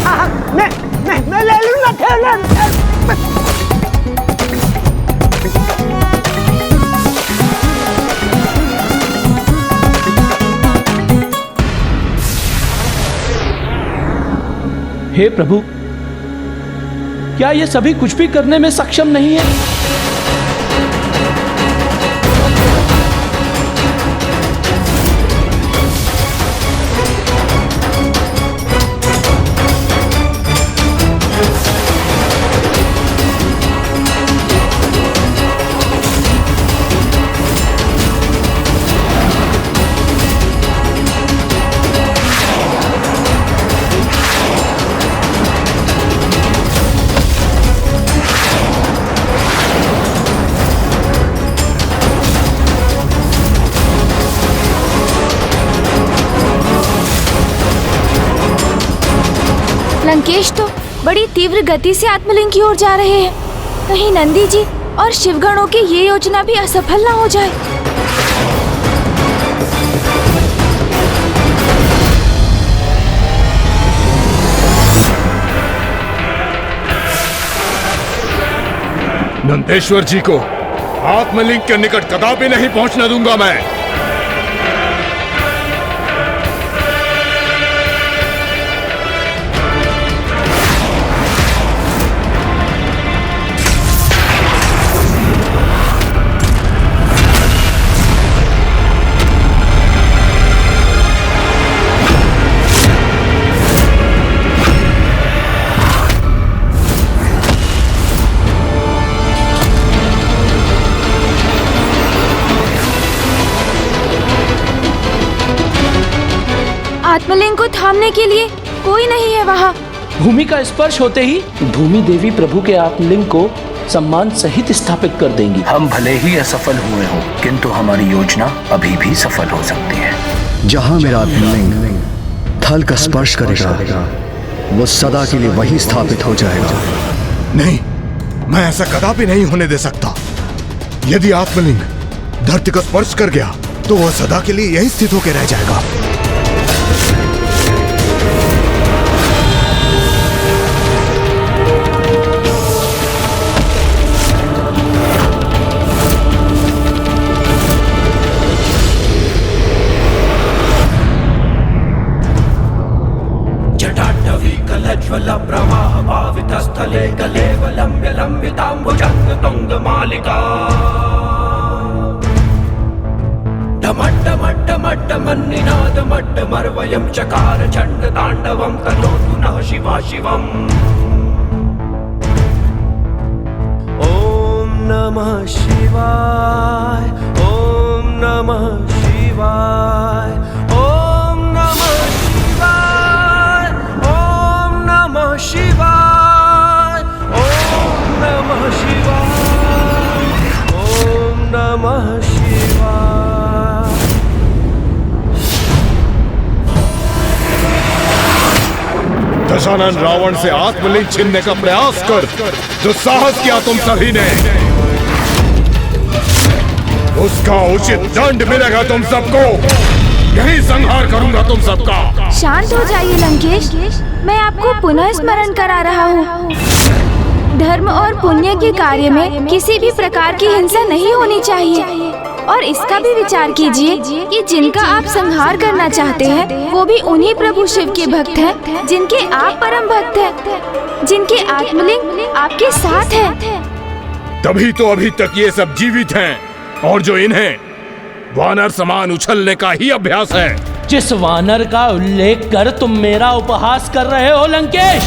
हाँ? मैं ले लूंगा ठेला। हे प्रभु, क्या ये सभी कुछ भी करने में सक्षम नहीं है? लंकेश तो बड़ी तीव्र गति से आत्मलिंग की ओर जा रहे हैं। कहीं नंदी जी और शिवगणों की ये योजना भी असफल ना हो जाए। नंदेश्वर जी को आत्मलिंग के निकट कदापि नहीं पहुंचने दूंगा मैं। आत्मलिंग को थामने के लिए कोई नहीं है वहाँ। भूमि का स्पर्श होते ही भूमि देवी प्रभु के आत्मलिंग को सम्मान सहित स्थापित कर देंगी। हम भले ही असफल हुए हों, किंतु हमारी योजना अभी भी सफल हो सकती है। जहाँ मेरा आत्मलिंग थल का स्पर्श करेगा, वो सदा के लिए वही स्थापित हो जाएगा। नहीं, मैं ऐसा कदापि नहीं होने दे सकता। यदि आत्मलिंग धरती को स्पर्श कर गया तो वह सदा के लिए यहीं स्थित होकर रह जाएगा। जटाटवीकलज्वल प्रवाह भावितस्थले कलेवलम्ब्य लम्बिताम्बुजङ्ग तुङ्गमालिका डमड्डमड्डमड्डमन्निनादमड्डमर्वयं चकार चण्डताण्डवं तनोतु नः शिवा शिवम्। ॐ नमः शिवाय, ॐ नमः शिवाय, ॐ नमः शिवाय, ॐ नमः शिवाय, ॐ नमः शिवाय, ॐ नमः शिवाय। दशानन रावण से आत्मलिंग छीनने का प्रयास कर जो साहस किया तुम सभी ने, उसका उचित दंड मिलेगा तुम सबको। यही संहार करूंगा तुम सबका। शांत हो जाइए लंकेश, मैं आपको पुनः स्मरण करा रहा हूँ। धर्म और पुण्य के कार्य में किसी भी प्रकार की हिंसा नहीं होनी चाहिए। और इसका भी विचार कीजिए कि जिनका आप संहार करना चाहते हैं वो भी उन्हीं प्रभु शिव के भक्त हैं जिनके आप परम भक्त हैं, जिनके आत्मलिंग आपके साथ है। तभी तो अभी तक ये सब जीवित हैं, और जो इन्हें वानर समान उछलने का ही अभ्यास है। जिस वानर का उल्लेख कर तुम मेरा उपहास कर रहे हो लंकेश,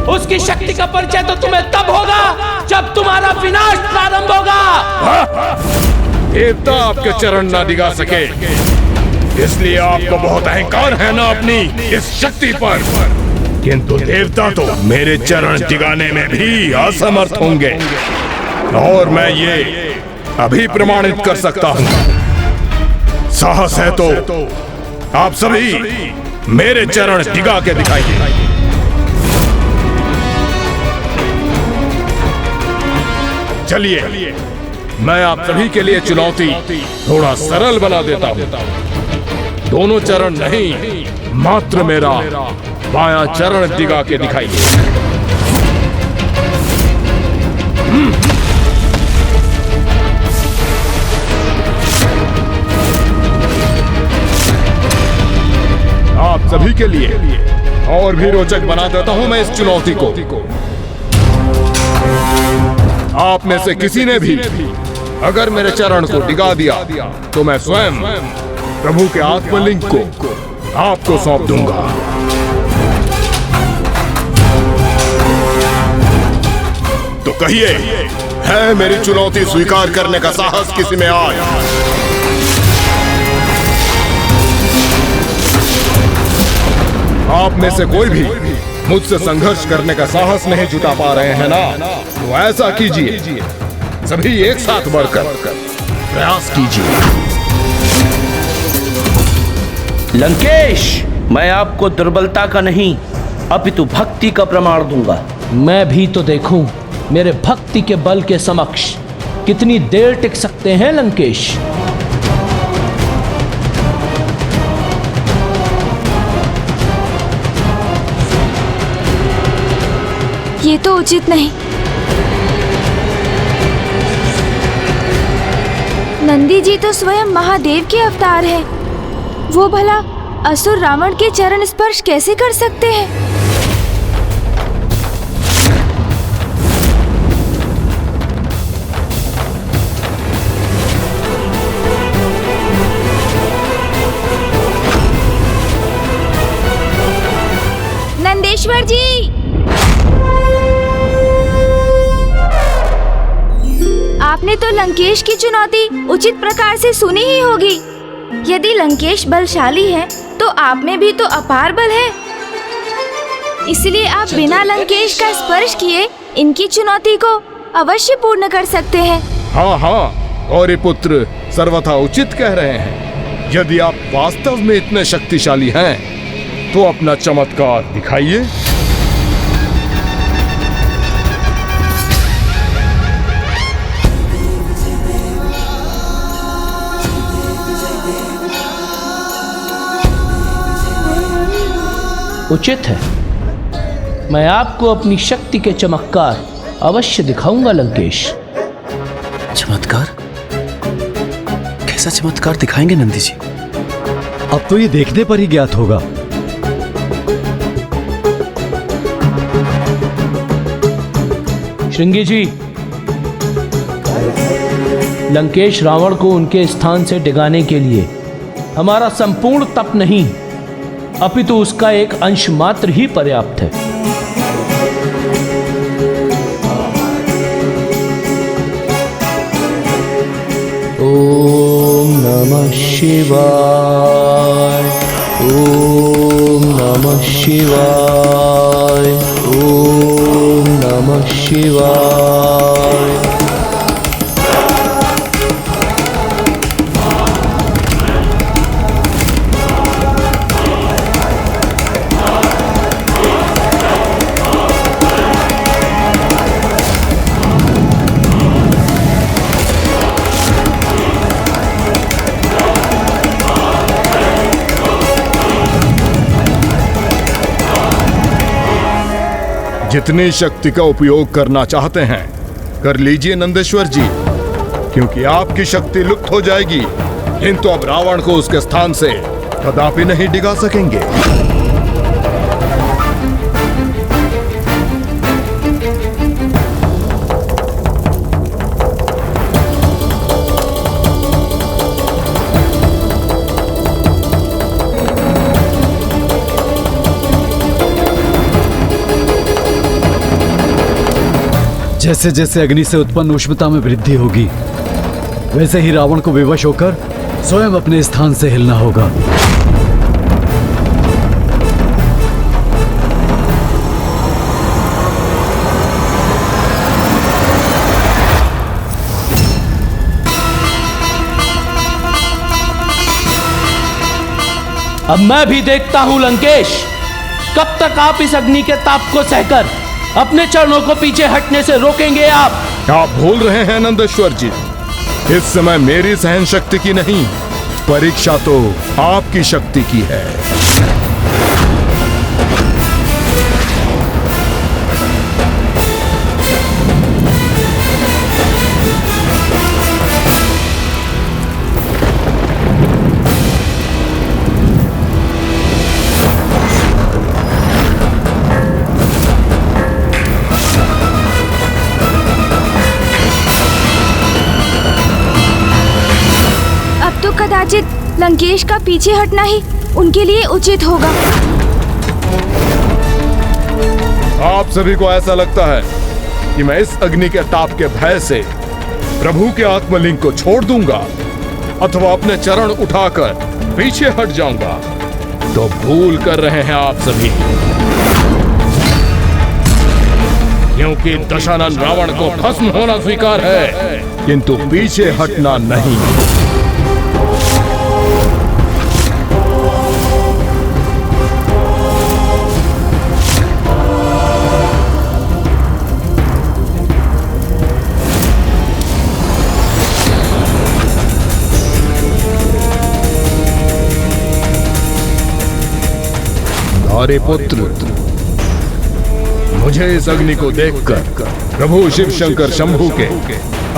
उसकी शक्ति का परिचय तो तुम्हें तब होगा जब तुम्हारा विनाश प्रारंभ होगा। देवता आपके चरण ना दिगा सके, इसलिए आपको बहुत अहंकार है ना अपनी इस शक्ति पर। किंतु देवता तो मेरे चरण दिगाने में भी असमर्थ होंगे, और मैं ये अभी प्रमाणित कर सकता हूँ। साहस है तो आप सभी मेरे चरण दिगा के दिखाइए। चलिए, मैं आप सभी के लिए चुनौती थोड़ा सरल बना देता हूँ। दोनों चरण नहीं, मात्र मेरा बायां चरण दिगा के दिखाइए। आप सभी के लिए और भी रोचक बना देता हूं मैं इस चुनौती को। आप में से किसी ने भी अगर मेरे चरण को डिगा दिया तो मैं स्वयं प्रभु के आत्मलिंग को आपको सौंप दूंगा। तो कहिए, है मेरी चुनौती स्वीकार करने का साहस किसी में आज? आप में से कोई भी मुझसे संघर्ष करने का साहस नहीं जुटा पा रहे हैं ना? तो ऐसा कीजिए, सभी एक साथ बढ़कर प्रयास कीजिए। लंकेश, मैं आपको दुर्बलता का नहीं अपितु भक्ति का प्रमाण दूंगा। मैं भी तो देखूं मेरे भक्ति के बल के समक्ष कितनी देर टिक सकते हैं लंकेश। ये तो उचित नहीं। नंदी जी तो स्वयं महादेव के अवतार है। वो भला असुर रावण के चरण स्पर्श कैसे कर सकते हैं? नंदेश्वर जी, आपने तो लंकेश की चुनौती उचित प्रकार से सुनी ही होगी। यदि लंकेश बलशाली है तो आप में भी तो अपार बल है। इसलिए आप बिना लंकेश का स्पर्श किए इनकी चुनौती को अवश्य पूर्ण कर सकते हैं। हाँ हाँ, और ये पुत्र सर्वथा उचित कह रहे हैं। यदि आप वास्तव में इतने शक्तिशाली हैं तो अपना चमत्कार दिखाइए। उचित है, मैं आपको अपनी शक्ति के चमत्कार अवश्य दिखाऊंगा लंकेश। चमत्कार? कैसा चमत्कार दिखाएंगे नंदी जी? अब तो ये देखने पर ही ज्ञात होगा। श्रृंगी जी, लंकेश रावण को उनके स्थान से डिगाने के लिए हमारा संपूर्ण तप नहीं अपितु उसका एक अंश मात्र ही पर्याप्त है। ओम नमः शिवाय, ओम नमः शिवाय, ओम नमः शिवाय। जितनी शक्ति का उपयोग करना चाहते हैं कर लीजिए नंदेश्वर जी, क्योंकि आपकी शक्ति लुप्त हो जाएगी, किंतु अब रावण को उसके स्थान से कदापि नहीं डिगा सकेंगे। जैसे जैसे अग्नि से उत्पन्न उष्णता में वृद्धि होगी, वैसे ही रावण को विवश होकर स्वयं अपने स्थान से हिलना होगा। अब मैं भी देखता हूं लंकेश, कब तक आप इस अग्नि के ताप को सहकर अपने चरणों को पीछे हटने से रोकेंगे। आप भूल रहे हैं नंदेश्वर जी, इस समय मेरी सहन शक्ति की नहीं परीक्षा तो आपकी शक्ति की है। कदाचित लंकेश का पीछे हटना ही उनके लिए उचित होगा। आप सभी को ऐसा लगता है कि मैं इस अग्नि के ताप के भय से प्रभु के आत्मलिंग को छोड़ दूंगा अथवा अपने चरण उठाकर पीछे हट जाऊंगा, तो भूल कर रहे हैं आप सभी। क्योंकि दशानन रावण को भस्म होना स्वीकार है, किंतु पीछे हटना नहीं। अरे पुत्र, मुझे इस अग्नि को देखकर प्रभु शिव शंकर शंभू के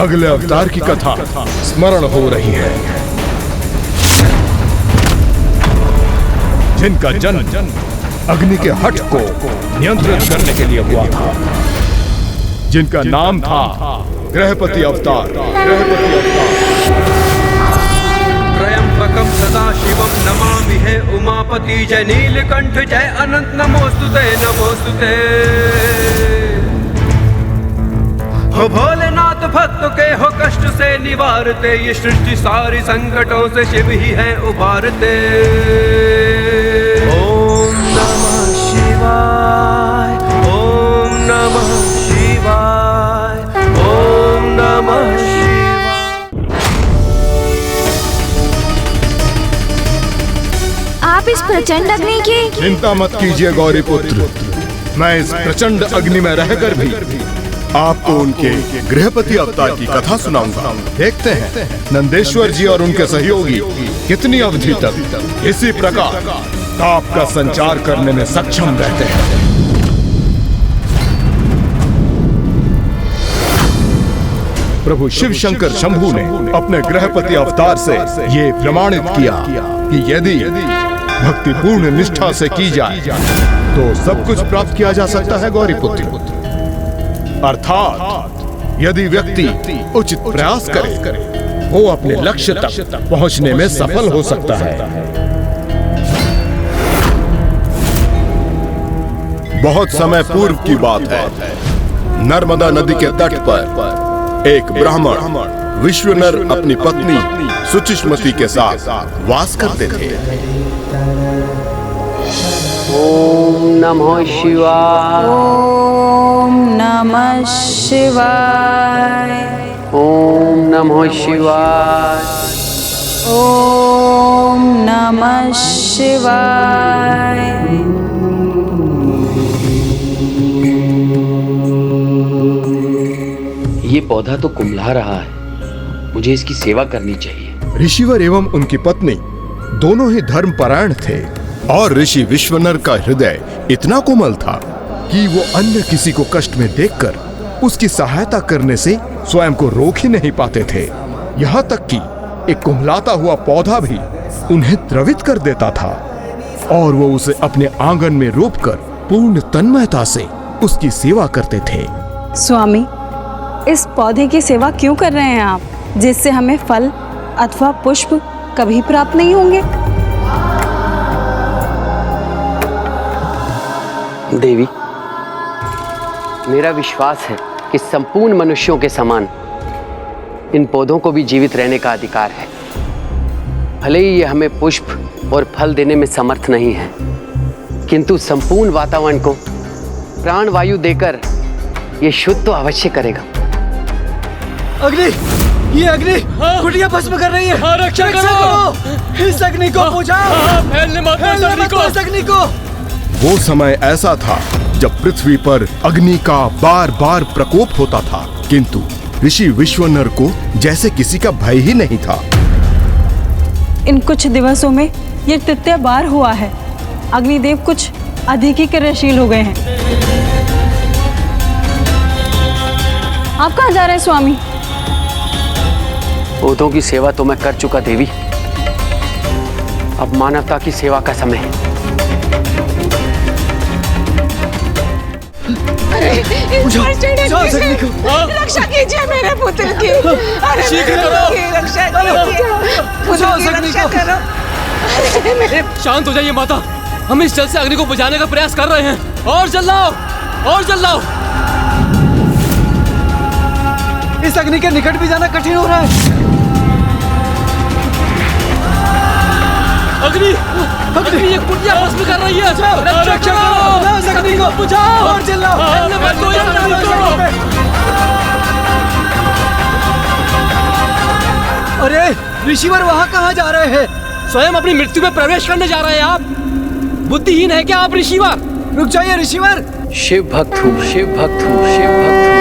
अगले अवतार की कथा स्मरण हो रही है, जिनका जन्म अग्नि के हठ को नियंत्रित करने के लिए हुआ था, जिनका नाम था गृहपति अवतार। त्र्यंबकं सदाशिवं नमामि हे उमापति, जय नीलकंठ जय अनंत नमोस्तुते नमोस्तुते। हो भोलेनाथ भक्तों के हो कष्ट से निवारते, ये सृष्टि सारी संकटों से शिव ही है उबारते। ओम नमः शिवाय, ओम नमः शिवाय, ओम नमः शिवाय। आप इस प्रचंड अग्नि की चिंता मत कीजिए गौरी पुत्र, मैं इस प्रचंड अग्नि में रहकर भी आपको उनके गृहपति अवतार की कथा सुनाऊंगा। देखते हैं नंदेश्वर जी और उनके सहयोगी कितनी अवधि तक इसी प्रकार ताप का संचार करने में सक्षम रहते हैं। प्रभु शिव शंकर शंभू ने अपने गृहपति अवतार से ये प्रमाणित किया कि यदि भक्तिपूर्ण निष्ठा से की जाए तो सब कुछ प्राप्त किया जा सकता है गौरी पुत्र। अर्थात यदि व्यक्ति उचित प्रयास करे, वो अपने लक्ष्य तक पहुंचने में सफल हो सकता है। बहुत समय पूर्व की बात है, नर्मदा नदी के तट पर एक ब्राह्मण विश्वनर अपनी पत्नी सुचिष्मति के साथ वास करते थे। ओम नमः शिवाय, ओम नमः शिवाय, ओम नमः शिवाय, ओम नमः शिवाय। ये पौधा तो कुम्हला रहा है, मुझे इसकी सेवा करनी चाहिए। ऋषिवर एवं उनकी पत्नी दोनों ही धर्मपरायण थे और ऋषि विश्वनर का हृदय इतना कोमल था कि वो अन्य किसी को कष्ट में देखकर उसकी सहायता करने से स्वयं को रोक ही नहीं पाते थे। यहाँ तक कि एक कुम्हलाता हुआ पौधा भी उन्हें द्रवित कर देता था और वो उसे अपने आंगन में रोपकर पूर्ण तन्मयता से उसकी सेवा करते थे। स्वामी, इस पौधे की सेवा क्यों कर रहे हैं आप, जिससे हमें फल अथवा पुष्प कभी प्राप्त नहीं होंगे? देवी, मेरा विश्वास है कि संपूर्ण मनुष्यों के समान इन पौधों को भी जीवित रहने का अधिकार है। भले ही ये हमें पुष्प और फल देने में समर्थ नहीं है, किंतु संपूर्ण वातावरण को प्राण वायु देकर ये शुद्ध तो अवश्य करेगा। अग्नि, ये अग्नि कुटिया भस्म कर रही है। रक्षा करो इस अग्नि को, बुझाओ, फैलने मत दो इस अग्नि को। वो समय ऐसा था जब पृथ्वी पर अग्नि का बार बार प्रकोप होता था, किंतु ऋषि विश्वनर को जैसे किसी का भय ही नहीं था। इन कुछ दिवसों में ये तृतीय बार हुआ है। अग्निदेव कुछ अधिक ही क्रियाशील हो गए हैं। आप कहाँ जा रहे हैं स्वामी? पौधों की सेवा तो मैं कर चुका देवी, अब मानवता की सेवा का समय है। रक्षा कीजिए मेरे पुत्र की, रक्षा करो। शांत हो जाइए माता, हम इस जल से अग्नि को बुझाने का प्रयास कर रहे हैं। और जलाओ, और जलाओ। इस अग्नि के निकट भी जाना कठिन हो रहा है। अग्नि, अग्नि ये कुटिया भस्म कर रही है। रक्षा करो, इस अग्नि को बुझाओ और जलाओ। अरे ऋषिवर वहाँ कहाँ जा रहे हैं? स्वयं अपनी मृत्यु में प्रवेश करने जा रहे हैं आप। बुद्धिहीन है क्या आप ऋषिवर? रुक जाइए ऋषिवर। शिव भक्त हूँ, शिव भक्त हूँ, शिव भक्त हूँ।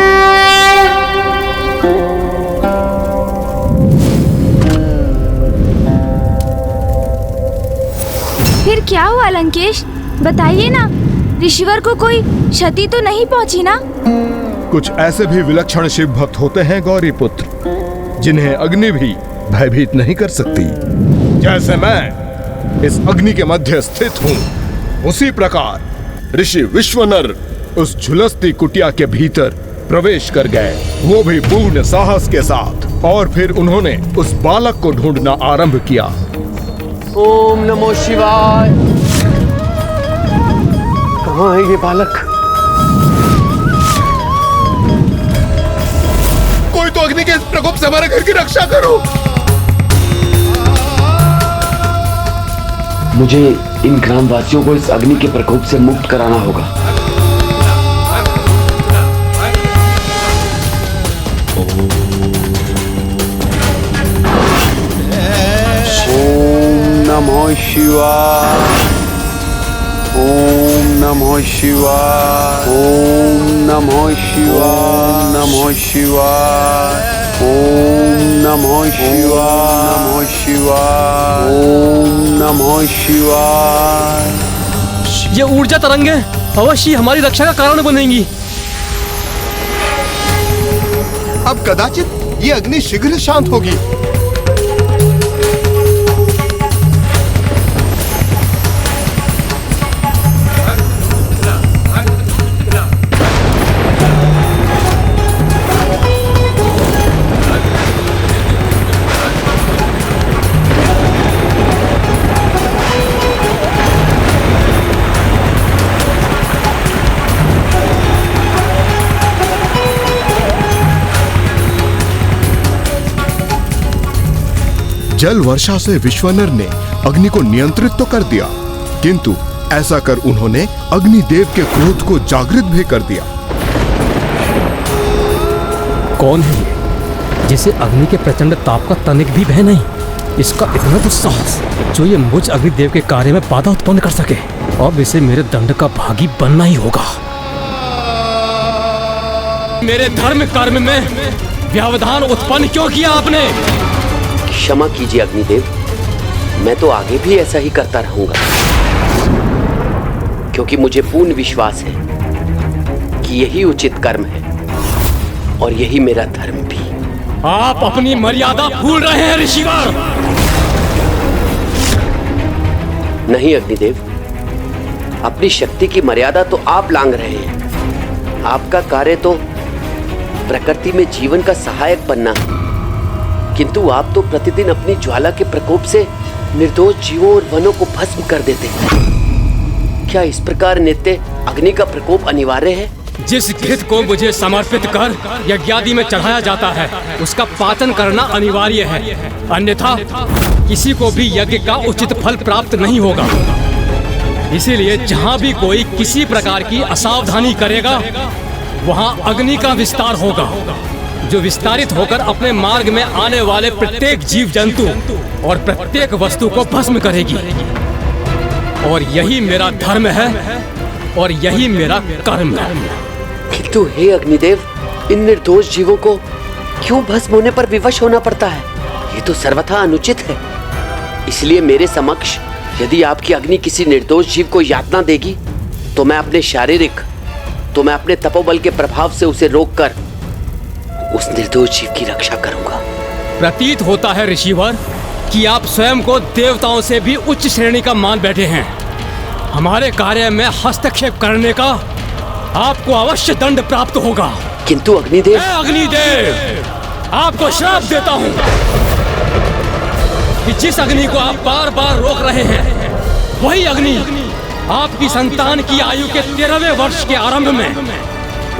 फिर क्या हुआ लंकेश, बताइए ना। ऋषिवर को कोई क्षति तो नहीं पहुंची ना? कुछ ऐसे भी विलक्षण शिव भक्त होते हैं गौरी पुत्र, जिन्हें अग्नि भी भयभीत नहीं कर सकती। जैसे मैं इस अग्नि के मध्य स्थित हूँ, उसी प्रकार ऋषि विश्वनर उस झुलसती कुटिया के भीतर प्रवेश कर गए, वो भी पूर्ण साहस के साथ। और फिर उन्होंने उस बालक को ढूंढना आरंभ किया। ओम नमो शिवाय। कहाँ है ये बालक? कोई तो अग्नि के इस प्रकोप से हमारे घर की रक्षा करो। मुझे इन ग्रामवासियों को इस अग्नि के प्रकोप से मुक्त कराना होगा। ओम नमो शिवाय, ओम नमो शिवाय, ओम नमो शिवाय, नमो शिवाय, ओम नमो शिवाय, नमो शिवाय, ओम नमो शिवाय। ये ऊर्जा तरंगे अवश्य हमारी रक्षा का कारण बनेंगी। अब कदाचित ये अग्नि शीघ्र शांत होगी। जल वर्षा से विश्वनर ने अग्नि को नियंत्रित तो कर दिया, किंतु ऐसा कर उन्होंने अग्निदेव के क्रोध को जागृत भी कर दिया। कौन है ये, जिसे अग्नि के प्रचंड ताप का तनिक भी भय नहीं? इसका इतना दुस्साहस जो ये मुझ अग्निदेव के कार्य में बाधा उत्पन्न कर सके। अब इसे मेरे दंड का भागी बनना ही होगा। मेरे धर्म कर्म में व्यवधान उत्पन्न क्यों किया आपने? क्षमा कीजिए अग्निदेव, मैं तो आगे भी ऐसा ही करता रहूंगा, क्योंकि मुझे पूर्ण विश्वास है कि यही उचित कर्म है और यही मेरा धर्म भी। आप अपनी मर्यादा भूल रहे हैं ऋषिवर। नहीं अग्निदेव, अपनी शक्ति की मर्यादा तो आप लांघ रहे हैं। आपका कार्य तो प्रकृति में जीवन का सहायक बनना है, किंतु आप तो प्रतिदिन अपनी ज्वाला के प्रकोप से निर्दोष जीवों और वनों को भस्म कर देते हैं। क्या इस प्रकार नित्य अग्नि का प्रकोप अनिवार्य है? जिस घृत को मुझे समर्पित कर यज्ञादि में चढ़ाया जाता है, उसका पाचन करना अनिवार्य है, अन्यथा किसी को भी यज्ञ का उचित फल प्राप्त नहीं होगा। इसीलिए जहाँ भी कोई किसी प्रकार की असावधानी करेगा, वहाँ अग्नि का विस्तार होगा, जो विस्तारित होकर अपने मार्ग में आने वाले प्रत्येक जीव जंतु और प्रत्येक वस्तु को भस्म करेगी। और यही मेरा धर्म है और यही मेरा कर्म है। किंतु हे अग्निदेव, इन निर्दोष जीवों को क्यों भस्म होने पर विवश होना पड़ता है? ये तो सर्वथा अनुचित है। इसलिए मेरे समक्ष यदि आपकी अग्नि किसी निर्दोष जीव को यातना देगी तो मैं अपने तपोबल के प्रभाव से उसे रोककर उस निर्दोष जीव की रक्षा करूंगा। प्रतीत होता है ऋषिवर कि आप स्वयं को देवताओं से भी उच्च श्रेणी का मान बैठे हैं। हमारे कार्य में हस्तक्षेप करने का आपको अवश्य दंड प्राप्त होगा। किंतु अग्निदेव, आपको श्राप देता हूं कि जिस अग्नि को आप बार बार रोक रहे हैं वही अग्नि आपकी संतान की आयु के 13वें वर्ष के आरंभ में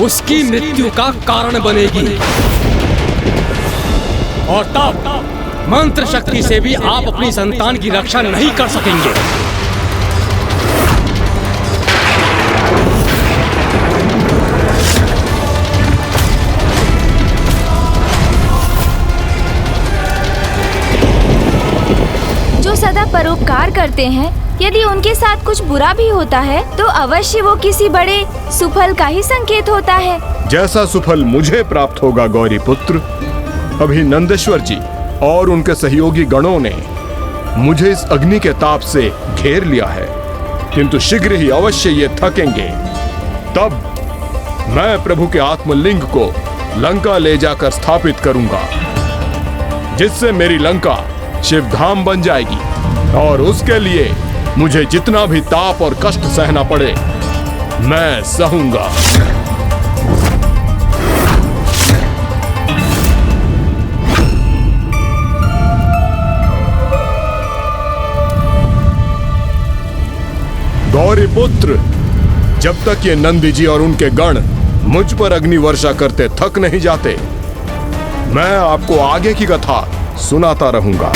उसकी मृत्यु का कारण बनेगी। और तब मंत्र शक्ति से भी आप अपनी संतान की रक्षा नहीं कर सकेंगे। जो सदा परोपकार करते हैं, यदि उनके साथ कुछ बुरा भी होता है तो अवश्य वो किसी बड़े सुफल का ही संकेत होता है। जैसा सुफल मुझे प्राप्त होगा गौरी पुत्र, अभी नंदेश्वर जी और उनके सहयोगी गणों ने मुझे इस अग्नि के ताप से घेर लिया है, किंतु शीघ्र ही अवश्य ये थकेंगे। तब मैं प्रभु के आत्मलिंग को लंका ले जाकर स्थापित करूंगा, जिससे मेरी लंका शिवधाम बन जाएगी। और उसके लिए मुझे जितना भी ताप और कष्ट सहना पड़े मैं सहूंगा। गौरी पुत्र, जब तक ये नंदी जी और उनके गण मुझ पर अग्नि वर्षा करते थक नहीं जाते, मैं आपको आगे की कथा सुनाता रहूंगा।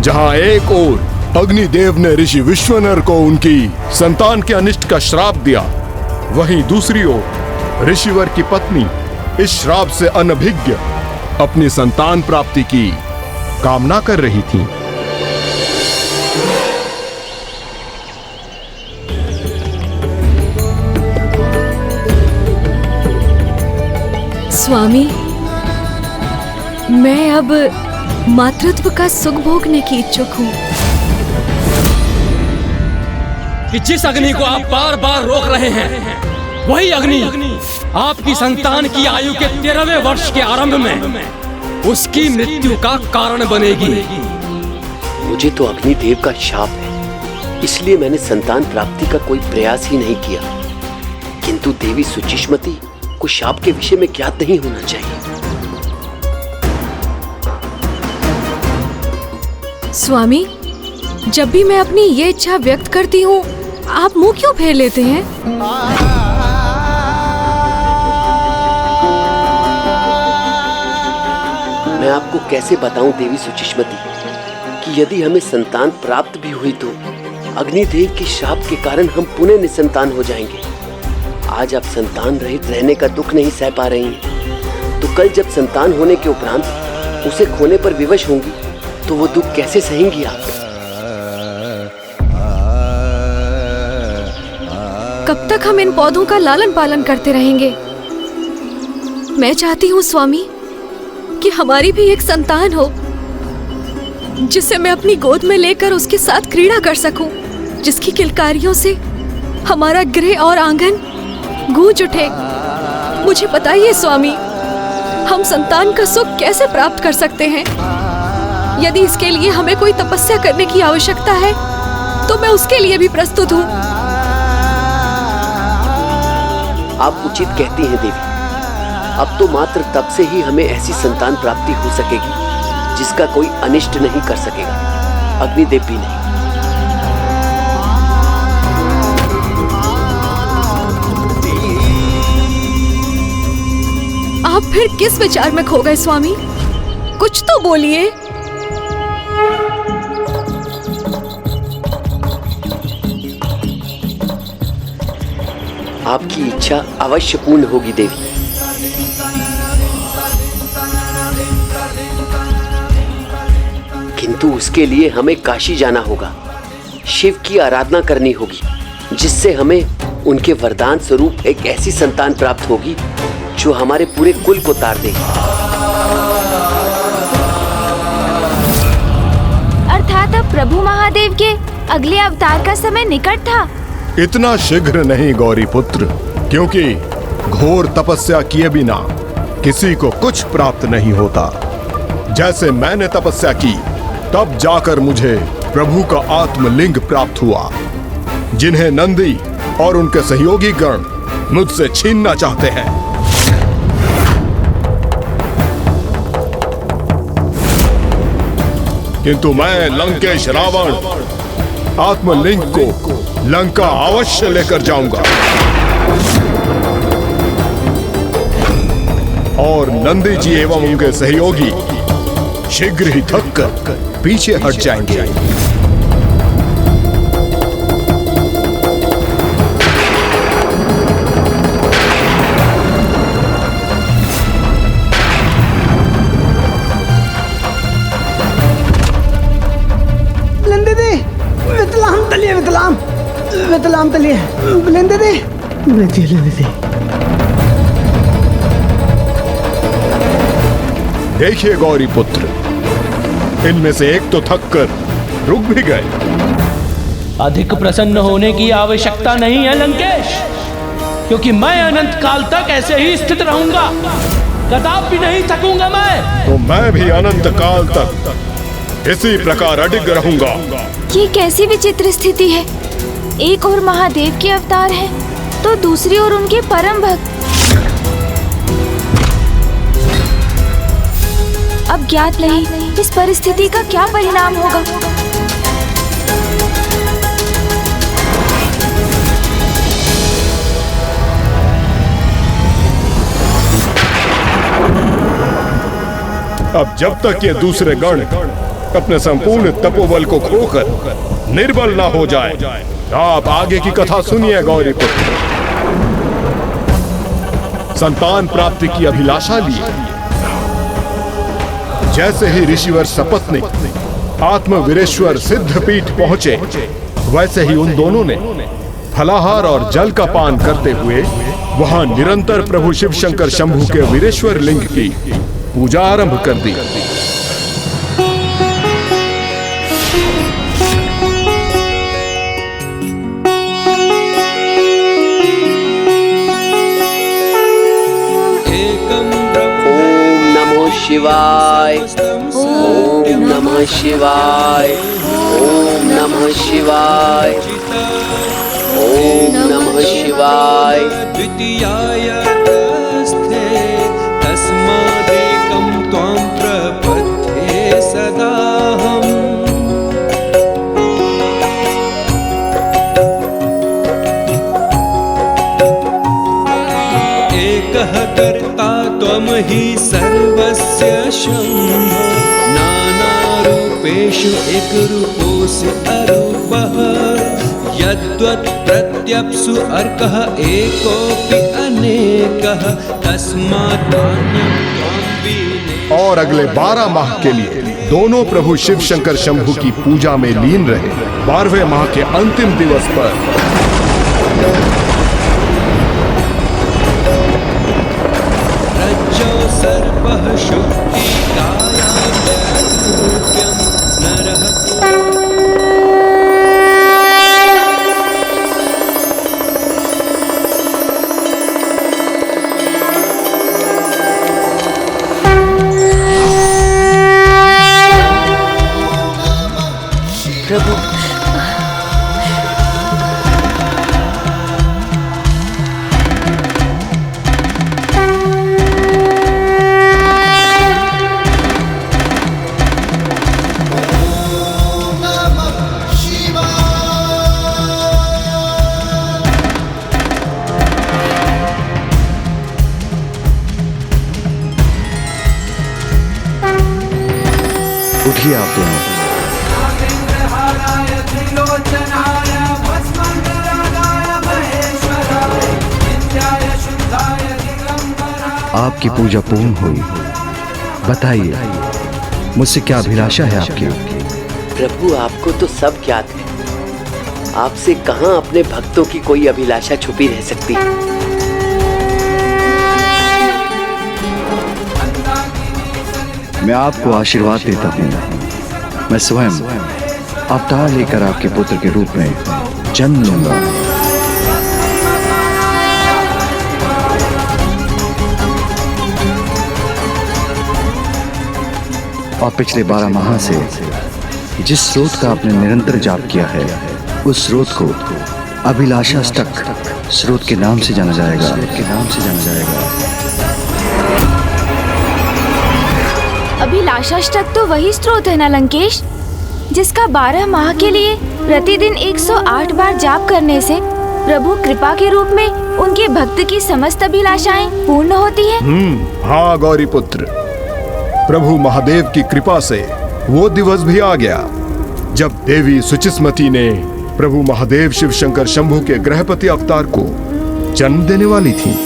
जहां एक ओर अग्निदेव ने ऋषि विश्वनर को उनकी संतान के अनिष्ट का श्राप दिया, वहीं दूसरी ओर ऋषिवर की पत्नी इस श्राप से अनभिज्ञ अपनी संतान प्राप्ति की कामना कर रही थी। स्वामी, मैं अब मातृत्व का सुख भोगने की इच्छुक हूँ। कि जिस अग्नि को आप बार बार रोक रहे हैं वही अग्नि आपकी संतान की आयु के 13वें वर्ष के आरंभ में उसकी मृत्यु का कारण बनेगी। मुझे तो अग्निदेव का शाप है, इसलिए मैंने संतान प्राप्ति का कोई प्रयास ही नहीं किया। किंतु देवी सुचिष्मति को शाप के विषय में ज्ञात नहीं होना चाहिए। स्वामी, जब भी मैं अपनी ये इच्छा व्यक्त करती हूँ आप मुंह क्यों फेर लेते हैं? मैं आपको कैसे बताऊं देवी सुचिष्मति कि यदि हमें संतान प्राप्त भी हुई तो अग्निदेव के शाप के कारण हम पुनः निसंतान हो जाएंगे। आज आप संतान रहित रहने का दुख नहीं सह पा रही हैं, तो कल जब संतान होने के उपरांत उसे खोने पर विवश होंगी तो वो दुख कैसे सहेंगी आप? कब तक हम इन पौधों का लालन पालन करते रहेंगे? मैं चाहती हूँ स्वामी कि हमारी भी एक संतान हो, जिसे मैं अपनी गोद में लेकर उसके साथ क्रीड़ा कर सकूं, जिसकी किलकारियों से हमारा गृह और आंगन गूंज उठे। मुझे बताइए स्वामी, हम संतान का सुख कैसे प्राप्त कर सकते हैं? यदि इसके लिए हमें कोई तपस्या करने की आवश्यकता है तो मैं उसके लिए भी प्रस्तुत हूँ। आप उचित कहती हैं देवी। अब तो मात्र तब से ही हमें ऐसी संतान प्राप्ति हो सकेगी जिसका कोई अनिष्ट नहीं कर सकेगा, अग्निदेव भी नहीं। आप फिर किस विचार में खो गए स्वामी? कुछ तो बोलिए। आपकी इच्छा अवश्य पूर्ण होगी देवी। किंतु उसके लिए हमें काशी जाना होगा, शिव की आराधना करनी होगी, जिससे हमें उनके वरदान स्वरूप एक ऐसी संतान प्राप्त होगी जो हमारे पूरे कुल को तार देगी। अर्थात महादेव के अगले अवतार का समय निकट था। इतना शीघ्र नहीं गौरी पुत्र, क्योंकि घोर तपस्या किए बिना किसी को कुछ प्राप्त नहीं होता। जैसे मैंने तपस्या की तब जाकर मुझे प्रभु का आत्मलिंग प्राप्त हुआ, जिन्हें नंदी और उनके सहयोगी गण मुझसे छीनना चाहते हैं। किंतु मैं लंकेश रावण आत्मलिंग को लंका अवश्य लेकर जाऊंगा और नंदी जी एवं उनके सहयोगी शीघ्र ही थक कर पीछे हट जाएंगे। वितलाम तलिए लेंदे दे देखिए गौरी पुत्र, इनमें से एक तो थक कर रुक भी गए। अधिक प्रसन्न होने की आवश्यकता नहीं है लंकेश, क्योंकि मैं अनंत काल तक ऐसे ही स्थित रहूंगा, कदापि नहीं थकूंगा मैं। तो मैं भी अनंत काल तक इसी प्रकार अडिग रहूंगा। ये कैसी विचित्र स्थिति है। एक और महादेव के अवतार है तो दूसरी ओर उनके परम भक्त। अब ज्ञात नहीं इस परिस्थिति का क्या परिणाम होगा। अब जब तक ये दूसरे गण अपने संपूर्ण तपोबल को खोकर निर्बल ना हो जाए, आप आगे की कथा सुनिए गौरी पुत्र। संतान प्राप्ति की अभिलाषा लिए जैसे ही ऋषिवर सपत्नीक आत्मवीरेश्वर सिद्धपीठ पहुंचे, वैसे ही उन दोनों ने फलाहार और जल का पान करते हुए वहां निरंतर प्रभु शिव शंकर शंभु के वीरेश्वर लिंग की पूजा आरंभ कर दी। शिवाय ओम नमः शिवाय ओम नमः शिवाय ओम नमः शिवाय। द्वितीयाय स्थे तस्मादेकं त्वां प्रपद्ये सदाहम्। एकः कर्ता त्वं हि सर्वस्य शम्भो, नानारूपेषु एकरूपोऽसि अरूपः। यद्वत् प्रत्यप्सु अर्कः एकोऽपि अनेकः, तस्मात् नान्यं त्वां वीने। और अगले 12 माह के लिए दोनों प्रभु शिव शंकर शंभु की पूजा में लीन रहे। 12वें माह के अंतिम दिवस पर सर्पः शुक्तिकायां नरः। प्रभु उठिए आप दोनों। आपकी पूजा पूर्ण हुई। बताइए मुझसे क्या अभिलाषा है आपकी? प्रभु आपको तो सब ज्ञात है, आपसे कहां अपने भक्तों की कोई अभिलाषा छुपी रह सकती है। मैं आपको आशीर्वाद देता हूँ। मैं स्वयं अवतार लेकर आपके पुत्र के रूप में जन्म लूंगा। और पिछले 12 माह से जिस स्रोत का आपने निरंतर जाप किया है, उस स्रोत को अभिलाषाष्टक स्रोत के नाम से जाना जाएगा। अभिलाषाष्टक तो वही स्रोत है ना लंकेश, जिसका 12 माह के लिए प्रतिदिन 108 बार जाप करने से प्रभु कृपा के रूप में उनके भक्त की समस्त अभिलाषाएं पूर्ण होती है। हाँ गौरी पुत्र, प्रभु महादेव की कृपा से वो दिवस भी आ गया जब देवी सुचिस्मती ने प्रभु महादेव शिव शंकर शंभु के ग्रहपति अवतार को जन्म देने वाली थी।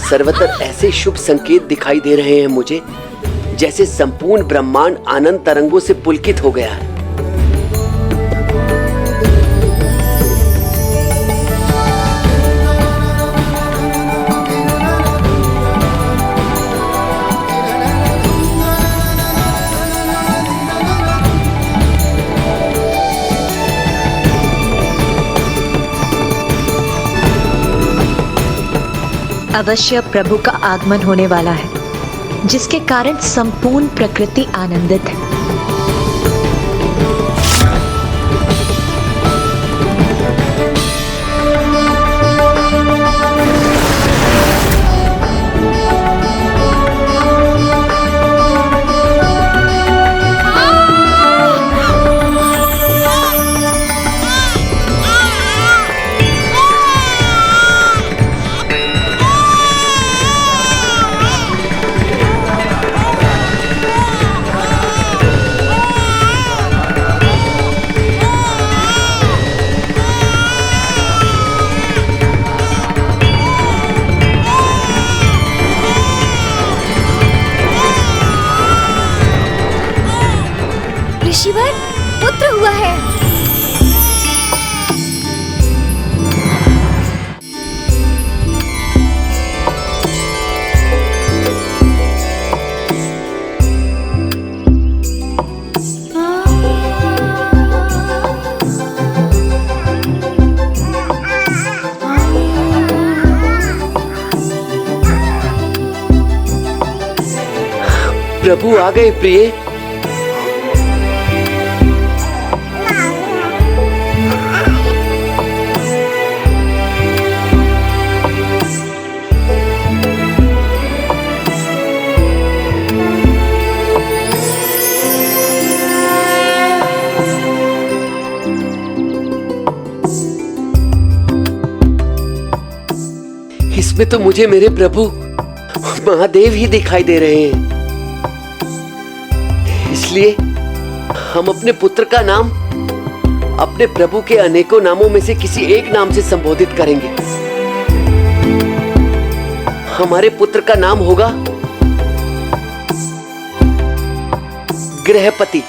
सर्वत्र ऐसे शुभ संकेत दिखाई दे रहे हैं मुझे, जैसे संपूर्ण ब्रह्मांड आनंद तरंगों से पुलकित हो गया है। अवश्य प्रभु का आगमन होने वाला है, जिसके कारण संपूर्ण प्रकृति आनंदित है। ऋषिवर, पुत्र हुआ है। प्रभु आ गए प्रिय। इसमें तो मुझे मेरे प्रभु महादेव ही दिखाई दे रहे हैं। इसलिए हम अपने पुत्र का नाम अपने प्रभु के अनेकों नामों में से किसी एक नाम से संबोधित करेंगे। हमारे पुत्र का नाम होगा ग्रहपति।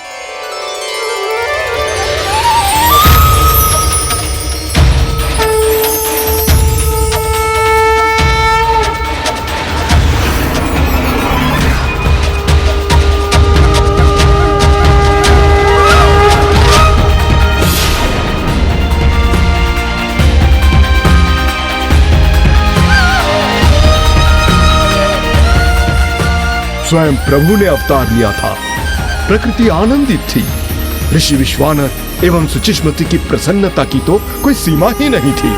स्वयं प्रभु ने अवतार लिया था। प्रकृति आनंदित थी। ऋषि विश्वानर एवं सुचिस्मती की प्रसन्नता की तो कोई सीमा ही नहीं थी।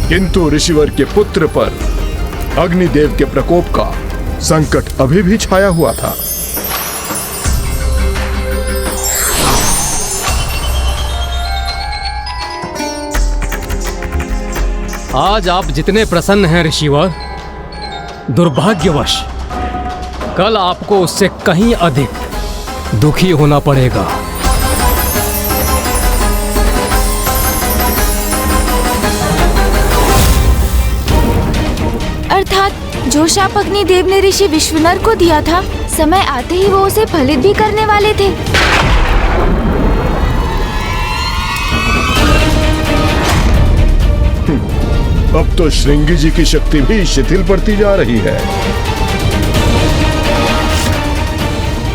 किंतु ऋषिवर के पुत्र पर अग्निदेव के प्रकोप का संकट अभी भी छाया हुआ था। आज आप जितने प्रसन्न हैं ऋषिवर, दुर्भाग्यवश कल आपको उससे कहीं अधिक दुखी होना पड़ेगा। अर्थात जो शाप अग्निदेव ने ऋषि विश्वनर को दिया था, समय आते ही वो उसे फलित भी करने वाले थे। अब तो श्रृंगी जी की शक्ति भी शिथिल पड़ती जा रही है।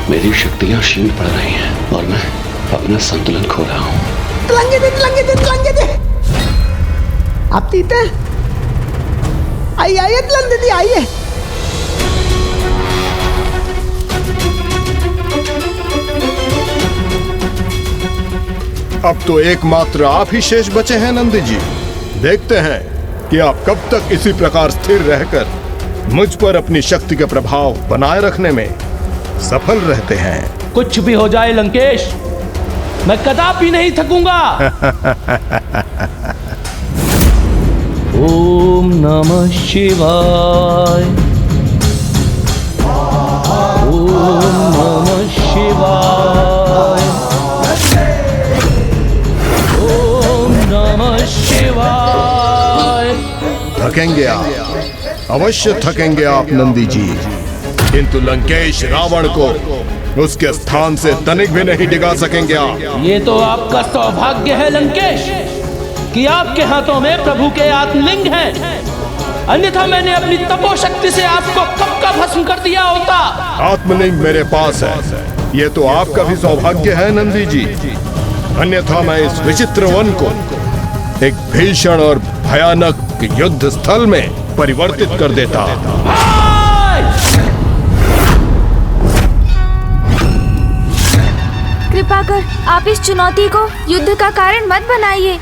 मेरी शक्तियां क्षीण पड़ रही हैं और मैं अपना संतुलन खो रहा हूँ। तलंगे दे। आप तीते आइए तलंग दीदी आइए। अब तो एकमात्र आप ही शेष बचे हैं नंदी जी। देखते हैं कि आप कब तक इसी प्रकार स्थिर रहकर मुझ पर अपनी शक्ति का प्रभाव बनाए रखने में सफल रहते हैं। कुछ भी हो जाए लंकेश, मैं कदापि नहीं थकूंगा। ओम नमः शिवाय। ओम नमः शिवाय। ओम नमः शिवाय। थकेंगे आप, अवश्य थकेंगे आप नंदी जी, किंतु लंकेश रावण को उसके स्थान से तनिक भी नहीं डिगा सकेंगे आप। ये तो आपका सौभाग्य है लंकेश कि आपके हाथों में प्रभु के आत्मलिंग हैं। अन्यथा मैंने अपनी तपोशक्ति से आपको कब का भस्म कर दिया होता। आत्मलिंग मेरे पास है, ये तो आपका भी सौभाग्य है नंदी जी। अन्यथा मैं इस विचित्र वन को एक भीषण और भयानक युद्ध स्थल में परिवर्तित कर देता। कृपा कर आप इस चुनौती को युद्ध का कारण मत बनाइए।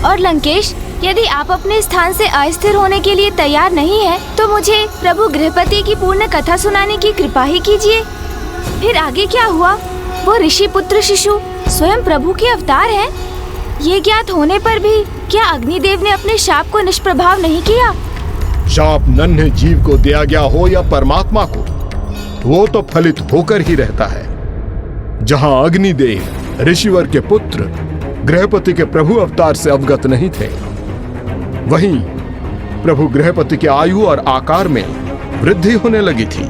और लंकेश, यदि आप अपने स्थान से अस्थिर होने के लिए तैयार नहीं हैं, तो मुझे प्रभु गृहपति की पूर्ण कथा सुनाने की कृपा ही कीजिए। फिर आगे क्या हुआ? वो ऋषि पुत्र शिशु स्वयं प्रभु के अवतार हैं। ये ज्ञात होने पर भी क्या अग्निदेव ने अपने शाप को निष्प्रभाव नहीं किया? शाप नन्हे जीव को दिया गया हो या परमात्मा को, वो तो फलित होकर ही रहता है। जहां अग्निदेव ऋषिवर के पुत्र गृहपति के प्रभु अवतार से अवगत नहीं थे, वहीं प्रभु गृहपति के आयु और आकार में वृद्धि होने लगी थी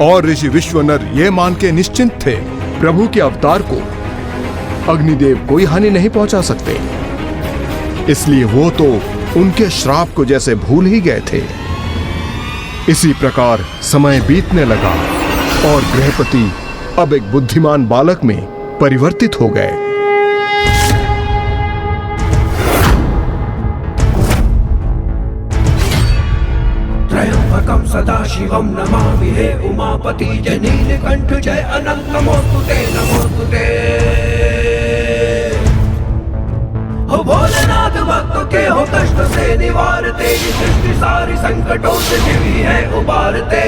और ऋषि विश्वनर ये मान के निश्चिंत थे प्रभु के अवतार को अग्निदेव कोई हानि नहीं पहुंचा सकते। इसलिए वो तो उनके श्राप को जैसे भूल ही गए थे। इसी प्रकार समय बीतने लगा और गृहपति अब एक बुद्धिमान बालक में परिवर्तित हो गए। त्रयंबकं सदाशिवं नमामि हे उमापति जय नीलकंठ जय अनंत नमोस्तुते नमोस्तुते। हो भोलेनाथ भक्तों के हो कष्ट से निवारते, ये सृष्टि सारी संकटों से शिव ही है उबारते।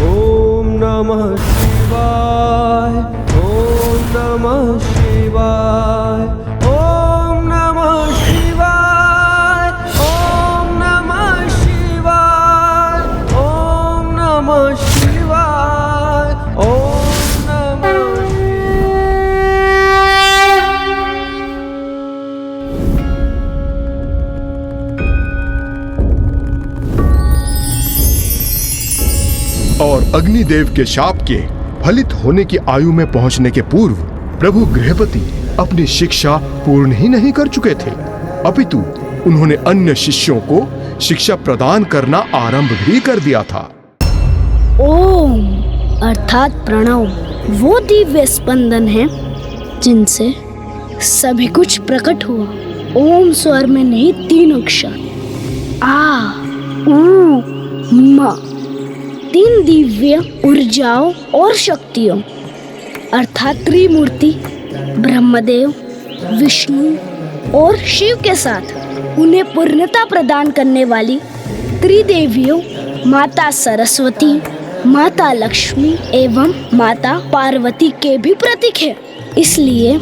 ओम नमः शिवाय। ओम नमः शिवाय। ओम नमः शिवाय। ओम नमः शिवाय। ओम नमः शिवाय। ओम नमः। और अग्निदेव के शाप के फलित होने की आयु में पहुंचने के पूर्व प्रभु गृहपति अपनी शिक्षा पूर्ण ही नहीं कर चुके थे, अपितु उन्होंने अन्य शिष्यों को शिक्षा प्रदान करना आरंभ भी कर दिया था। ओम अर्थात प्रणव वो दिव्य स्पंदन है जिनसे सभी कुछ प्रकट हुआ। ओम स्वर में नहीं 3 अक्षर आ उ म, 3 दिव्य ऊर्जाओं और शक्तियों अर्थात त्रिमूर्ति ब्रह्मदेव, विष्णु और शिव के साथ उन्हें पूर्णता प्रदान करने वाली त्रिदेवियों माता सरस्वती, माता लक्ष्मी एवं माता पार्वती के भी प्रतीक है। इसलिए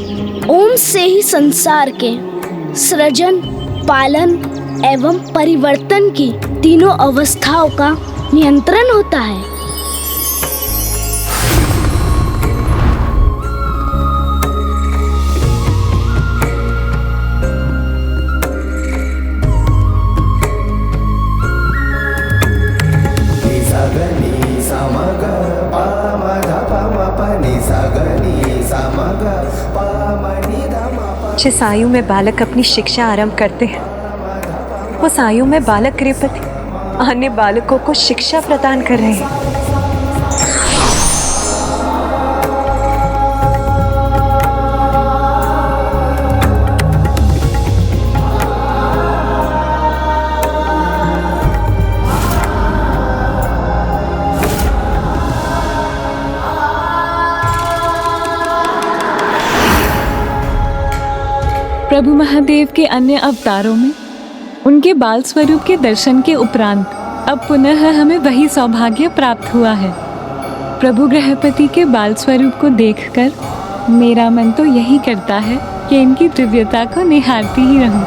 ओम से ही संसार के सृजन, पालन एवं परिवर्तन की तीनों अवस्थाओं का नियंत्रण होता है। जिस आयु में बालक अपनी शिक्षा आरंभ करते हैं, उस आयु में बालक गृहपति अन्य बालकों को शिक्षा प्रदान कर रहे हैं। प्रभु महादेव के अन्य अवतारों में उनके बाल स्वरूप के दर्शन के उपरांत अब पुनः हमें वही सौभाग्य प्राप्त हुआ है। प्रभु गृहपति के बाल स्वरूप को देखकर मेरा मन तो यही करता है कि इनकी दिव्यता को निहारती ही रहूं।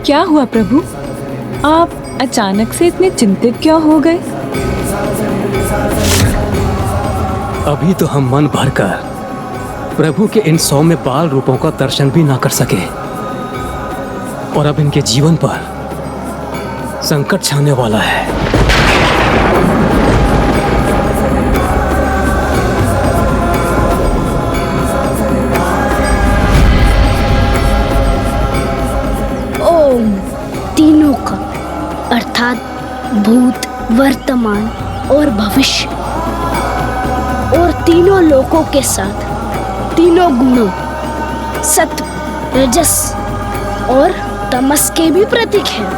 क्या हुआ प्रभु, आप अचानक से इतने चिंतित क्यों हो गए? अभी तो हम मन भरकर प्रभु के इन सौम्य बाल रूपों का दर्शन भी ना कर सके, और अब इनके जीवन पर संकट छाने वाला है। ओम तीनों का अर्थात भूत, वर्तमान और भविष्य और तीनों लोकों के साथ तीनों गुणों सत्व, रजस और तमस के भी प्रतीक हैं।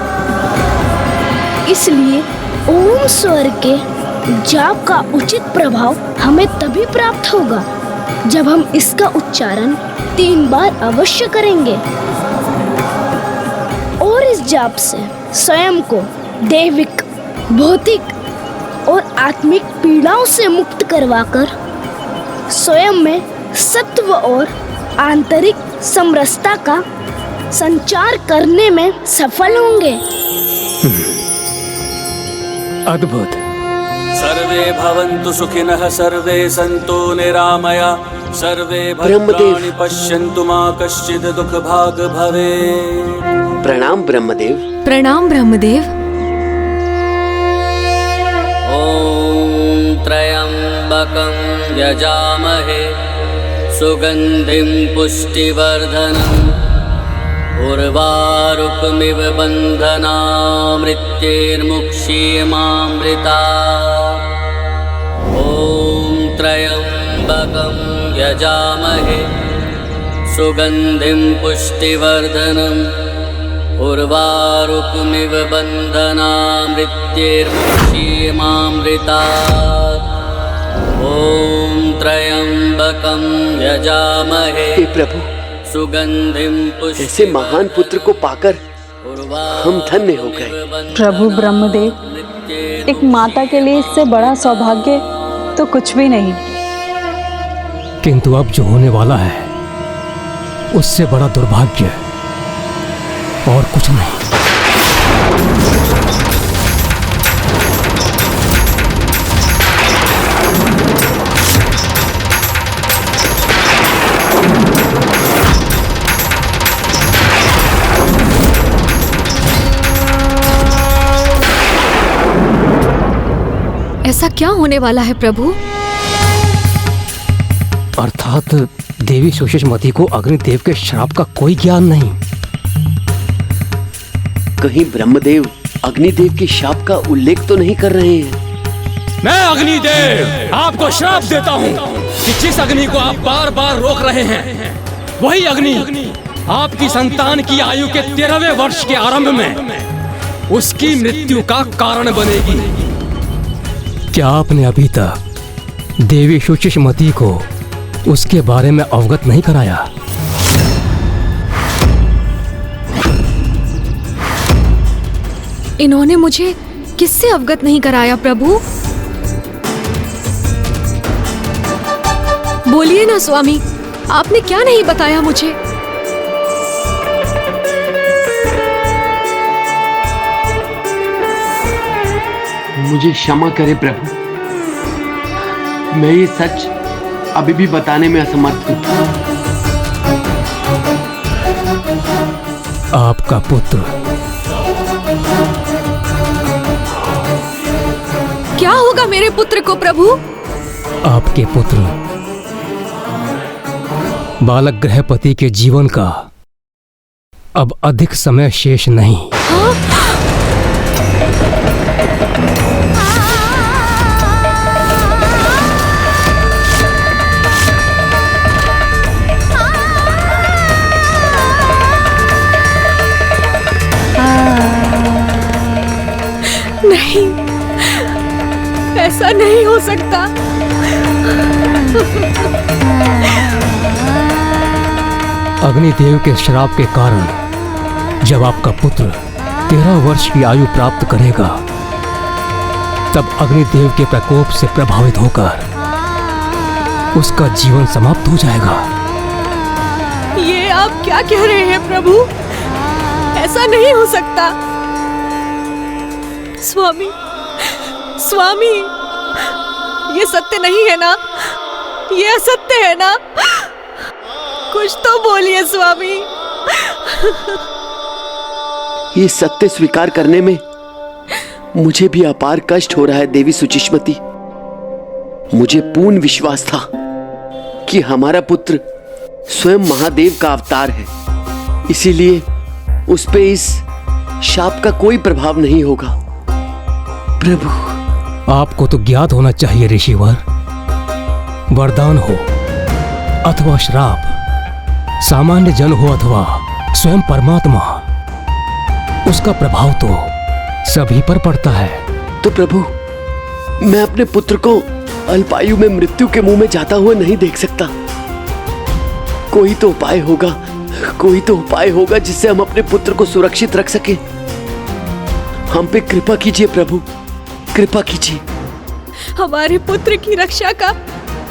इसलिए ओम स्वर के जाप का उचित प्रभाव हमें तभी प्राप्त होगा जब हम इसका उच्चारण 3 बार अवश्य करेंगे, और इस जाप से स्वयं को दैविक, भौतिक और आत्मिक पीड़ाओं से मुक्त करवाकर स्वयं में सत्व और आंतरिक समरसता का संचार करने में सफल होंगे। अद्भुत। सर्वे भवन्तु सुखिनः, सर्वे सन्तु निरामया, सर्वे भद्राणि पश्यन्तु मा कश्चित् दुःखभाग् भवेत्। प्रणाम ब्रह्मदेव। प्रणाम ब्रह्मदेव। ॐ त्र्यम्बकं यजामहे सुगन्धिं पुष्टिवर्धनम् उर्वारुकमिव बन्धनामृत्यैर्मुक्षीयमामृता। ॐ त्र्यम्बकं यजामहे सुगन्धिं पुष्टिवर्धनम् उर्वारुकमिव बन्धनामृत्यैर्मुक्षीयमामृता। ॐ त्र्यम्बकं यजामहे प्रभु सुगंधिं ऐसे महान पुत्र को पाकर हम धन्य हो गए। प्रभु ब्रह्मदेव, एक माता के लिए इससे बड़ा सौभाग्य तो कुछ भी नहीं। किंतु अब जो होने वाला है उससे बड़ा दुर्भाग्य और कुछ नहीं। ऐसा क्या होने वाला है प्रभु? अर्थात देवी सुषिमती को अग्निदेव के श्राप का कोई ज्ञान नहीं। कहीं ब्रह्मदेव अग्निदेव के शाप का उल्लेख तो नहीं कर रहे हैं? मैं अग्निदेव आपको श्राप देता हूँ कि जिस अग्नि को आप बार बार रोक रहे हैं, वही अग्नि आपकी संतान की आयु के 13वें वर्ष के आरंभ में उसकी मृत्यु का कारण बनेगी। क्या आपने अभी तक देवी सुषिमती को उसके बारे में अवगत नहीं कराया? इन्होंने मुझे किससे अवगत नहीं कराया प्रभु? बोलिए ना स्वामी, आपने क्या नहीं बताया मुझे? मुझे क्षमा करे प्रभु, मैं ये सच अभी भी बताने में असमर्थ हूँ। आपका पुत्र क्या होगा मेरे पुत्र को प्रभु? आपके पुत्र बालक गृहपति के जीवन का अब अधिक समय शेष नहीं। नहीं, ऐसा नहीं हो सकता। अग्निदेव के श्राप के कारण जब आपका पुत्र 13 वर्ष की आयु प्राप्त करेगा, तब अग्निदेव के प्रकोप से प्रभावित होकर उसका जीवन समाप्त हो जाएगा। ये आप क्या कह रहे हैं प्रभु? ऐसा नहीं हो सकता। स्वामी, स्वामी, ये सत्य नहीं है ना? ये असत्य है ना? कुछ तो बोलिए स्वामी। ये सत्य स्वीकार करने में मुझे भी अपार कष्ट हो रहा है देवी सुचिष्मति। मुझे पूर्ण विश्वास था कि हमारा पुत्र स्वयं महादेव का अवतार है, इसीलिए उस पे इस शाप का कोई प्रभाव नहीं होगा। प्रभु, आपको तो ज्ञात होना चाहिए ऋषिवर, वरदान हो अथवा श्राप, सामान्य जन हो अथवा स्वयं परमात्मा, उसका प्रभाव तो सभी पर पड़ता है। तो प्रभु, मैं अपने पुत्र को अल्पायु में मृत्यु के मुंह में जाता हुआ नहीं देख सकता। कोई तो उपाय होगा, कोई तो उपाय होगा जिससे हम अपने पुत्र को सुरक्षित रख सके। हम पे कृपा कीजिए प्रभु, कृपा कीजिए। हमारे पुत्र की रक्षा का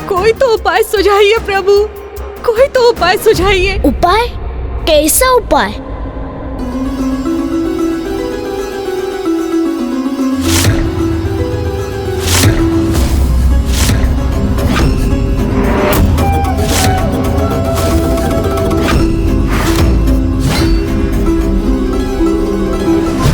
कोई तो उपाय सुझाइए प्रभु, कोई तो उपाय सुझाइए। उपाय? कैसा उपाय?